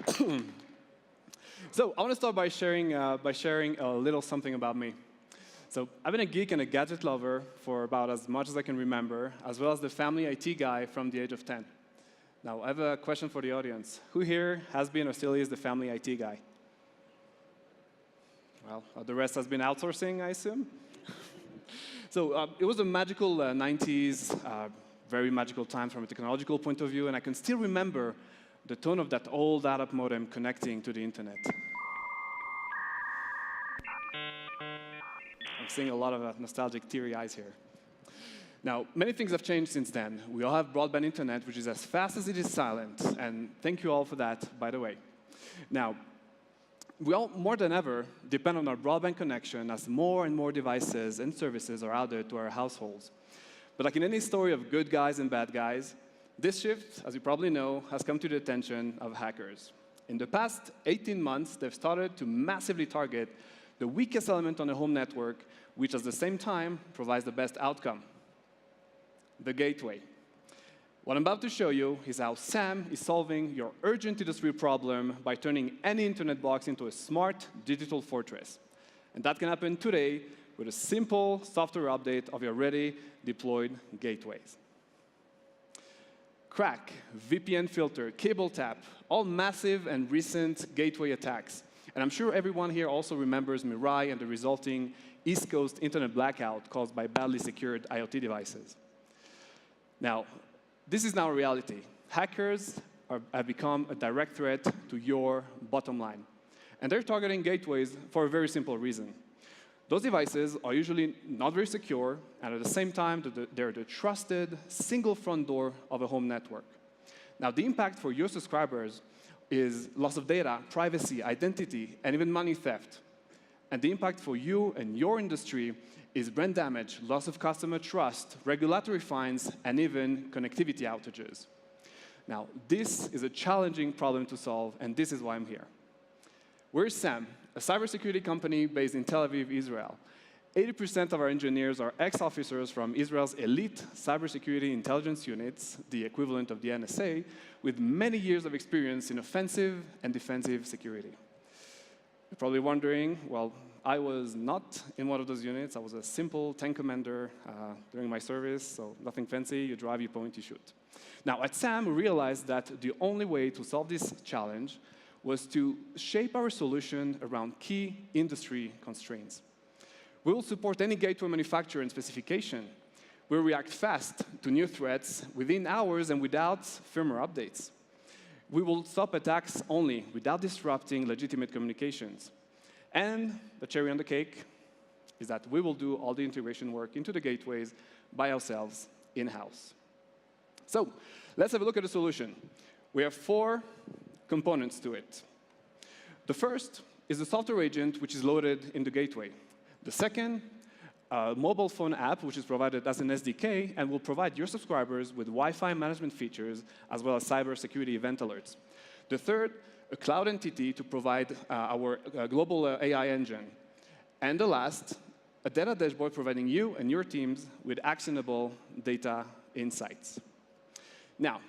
So I want to start by sharing a little something about me. So I've been a geek and a gadget lover for about as much as I can remember, as well as the family IT guy from the age of 10. Now, I have a question for the audience. Who here has been or still is the family IT guy? Well, the rest has been outsourcing, I assume. So it was a magical 90s, very magical time from a technological point of view, and I can still remember the tone of that old dial-up modem connecting to the internet. I'm seeing a lot of nostalgic teary eyes here. Now, many things have changed since then. We all have broadband internet, which is as fast as it is silent, and thank you all for that, by the way. Now, we all, more than ever, depend on our broadband connection as more and more devices and services are added to our households. But like in any story of good guys and bad guys, this shift, as you probably know, has come to the attention of hackers. In the past 18 months, they've started to massively target the weakest element on a home network, which at the same time provides the best outcome: the gateway. What I'm about to show you is how SAM is solving your urgent industry problem by turning any internet box into a smart digital fortress. And that can happen today with a simple software update of your already deployed gateways. Crack, VPN filter, cable tap, all massive and recent gateway attacks. And I'm sure everyone here also remembers Mirai and the resulting East Coast internet blackout caused by badly secured IoT devices. Now, this is now a reality. Hackers have become a direct threat to your bottom line. And they're targeting gateways for a very simple reason. Those devices are usually not very secure, and at the same time, they're the trusted single front door of a home network. Now, the impact for your subscribers is loss of data, privacy, identity, and even money theft. And the impact for you and your industry is brand damage, loss of customer trust, regulatory fines, and even connectivity outages. Now, this is a challenging problem to solve, and this is why I'm here. We're SAM, a cybersecurity company based in Tel Aviv, Israel. 80% of our engineers are ex-officers from Israel's elite cybersecurity intelligence units, the equivalent of the NSA, with many years of experience in offensive and defensive security. You're probably wondering, well, I was not in one of those units. I was a simple tank commander during my service, so nothing fancy. You drive, you point, you shoot. Now, at SAM, we realized that the only way to solve this challenge was to shape our solution around key industry constraints. We will support any gateway manufacturer and specification. We'll react fast to new threats within hours and without firmware updates. We will stop attacks only without disrupting legitimate communications. And the cherry on the cake is that we will do all the integration work into the gateways by ourselves in-house. So let's have a look at the solution. We have 4 components to it. The first is the software agent, which is loaded in the gateway. The second, a mobile phone app, which is provided as an SDK, and will provide your subscribers with Wi-Fi management features, as well as cybersecurity event alerts. The third, a cloud entity to provide our global AI engine. And the last, a data dashboard providing you and your teams with actionable data insights. Now,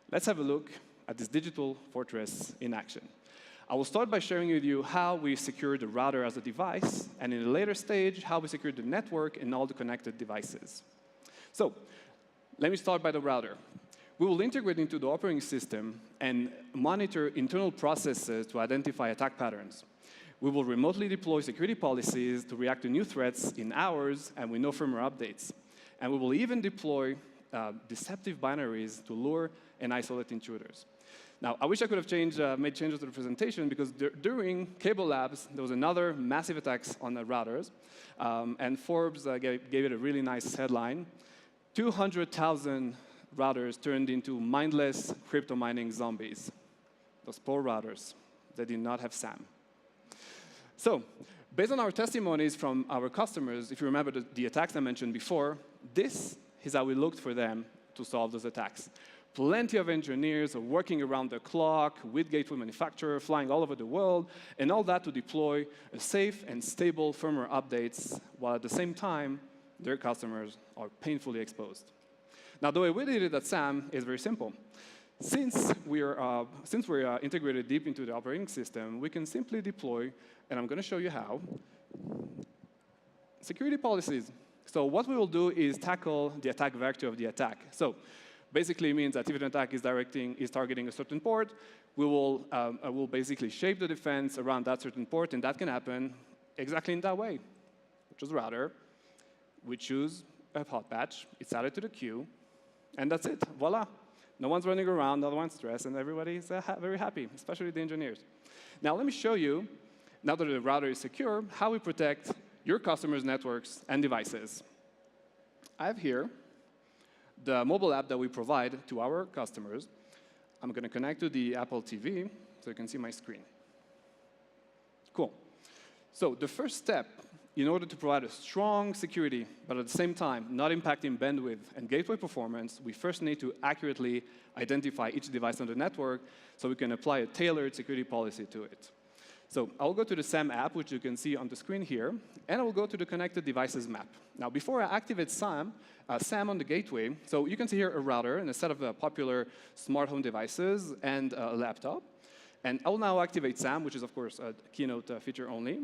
let's have a look at this digital fortress in action. I will start by sharing with you how we secure the router as a device, and in a later stage, how we secure the network and all the connected devices. So, let me start by the router. We will integrate into the operating system and monitor internal processes to identify attack patterns. We will remotely deploy security policies to react to new threats in hours and with no firmware updates. And we will even deploy deceptive binaries to lure and isolate intruders. Now, I wish I could have made changes to the presentation, because during CableLabs, there was another massive attacks on the routers, and Forbes gave it a really nice headline: 200,000 routers turned into mindless crypto mining zombies. Those poor routers, they did not have SAM. So, based on our testimonies from our customers, if you remember the attacks I mentioned before, this is how we looked for them to solve those attacks. Plenty of engineers are working around the clock with gateway manufacturers, flying all over the world, and all that to deploy a safe and stable firmware updates, while at the same time, their customers are painfully exposed. Now, the way we did it at SAM is very simple. Since we're integrated deep into the operating system, we can simply deploy, and I'm going to show you how, security policies. So what we will do is tackle the attack vector of the attack. So basically it means that if an attack is targeting a certain port, we will basically shape the defense around that certain port, and that can happen exactly in that way, which is router. We choose a hot patch, it's added to the queue, and that's it. Voila. No one's running around, no one's stressed, and everybody is very happy, especially the engineers. Now let me show you, now that the router is secure, how we protect your customers' networks and devices. I have here the mobile app that we provide to our customers. I'm going to connect to the Apple TV so you can see my screen. Cool. So the first step, in order to provide a strong security, but at the same time not impacting bandwidth and gateway performance, we first need to accurately identify each device on the network so we can apply a tailored security policy to it. So I'll go to the SAM app, which you can see on the screen here, and I'll go to the connected devices map. Now, before I activate SAM on the gateway, so you can see here a router and a set of popular smart home devices and a laptop. And I'll now activate SAM, which is, of course, a keynote feature only.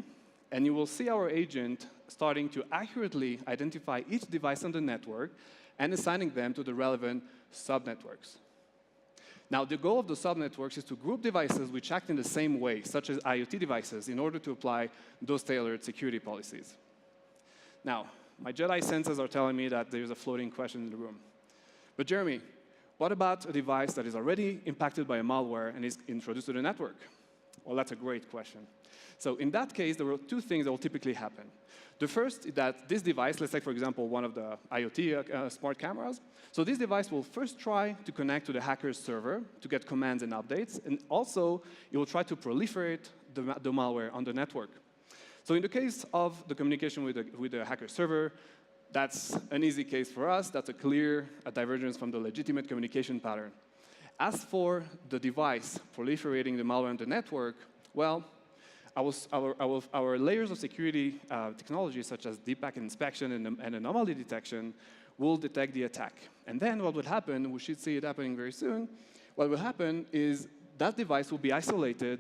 And you will see our agent starting to accurately identify each device on the network and assigning them to the relevant subnetworks. Now, the goal of the subnetworks is to group devices which act in the same way, such as IoT devices, in order to apply those tailored security policies. Now, my Jedi senses are telling me that there's a floating question in the room. But Jeremy, what about a device that is already impacted by a malware and is introduced to the network? Well, that's a great question. So in that case, there are two things that will typically happen. The first is that this device, let's take, for example, one of the IoT smart cameras. So this device will first try to connect to the hacker's server to get commands and updates, and also it will try to proliferate the malware on the network. So in the case of the communication with the hacker server, that's an easy case for us. That's a clear divergence from the legitimate communication pattern. As for the device proliferating the malware on the network, well, our layers of security technology, such as deep packet inspection and anomaly detection, will detect the attack. And then what would happen, we should see it happening very soon, what will happen is that device will be isolated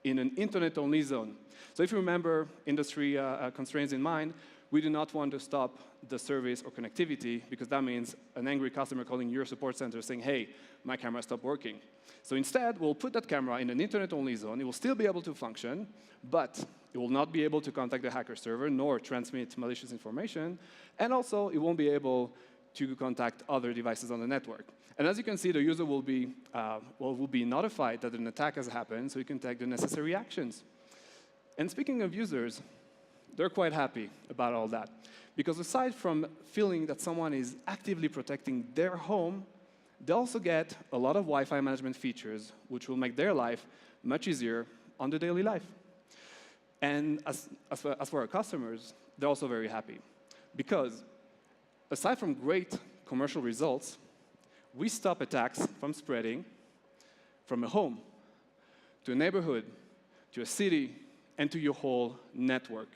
in an internet-only zone. So if you remember industry constraints in mind, we do not want to stop the service or connectivity, because that means an angry customer calling your support center saying, hey, my camera stopped working. So instead, we'll put that camera in an internet-only zone. It will still be able to function, but it will not be able to contact the hacker server nor transmit malicious information. And also, it won't be able to contact other devices on the network. And as you can see, the user will be notified that an attack has happened, so he can take the necessary actions. And speaking of users, they're quite happy about all that. Because aside from feeling that someone is actively protecting their home, they also get a lot of Wi-Fi management features, which will make their life much easier on the daily life. And as for our customers, they're also very happy. Because aside from great commercial results, we stop attacks from spreading from a home to a neighborhood, to a city, and to your whole network.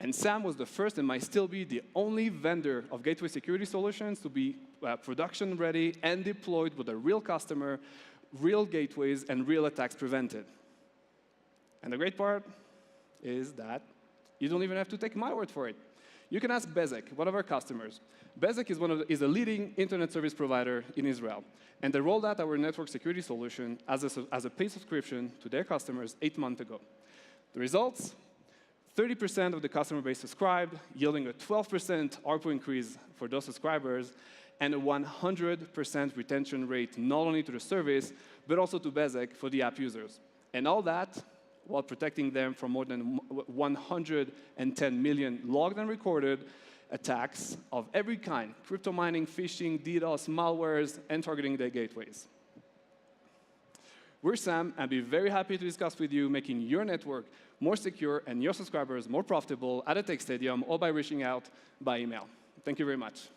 And SAM was the first and might still be the only vendor of gateway security solutions to be production ready and deployed with a real customer, real gateways, and real attacks prevented. And the great part is that you don't even have to take my word for it. You can ask Bezek, one of our customers. Bezek is a leading internet service provider in Israel. And they rolled out our network security solution as a paid subscription to their customers 8 months ago. The results? 30% of the customer base subscribed, yielding a 12% ARPU increase for those subscribers, and a 100% retention rate, not only to the service, but also to Bezek for the app users. And all that while protecting them from more than 110 million logged and recorded attacks of every kind: crypto mining, phishing, DDoS, malwares, and targeting their gateways. We're Sam, and I'll be very happy to discuss with you making your network more secure and your subscribers more profitable at a tech stadium or by reaching out by email. Thank you very much.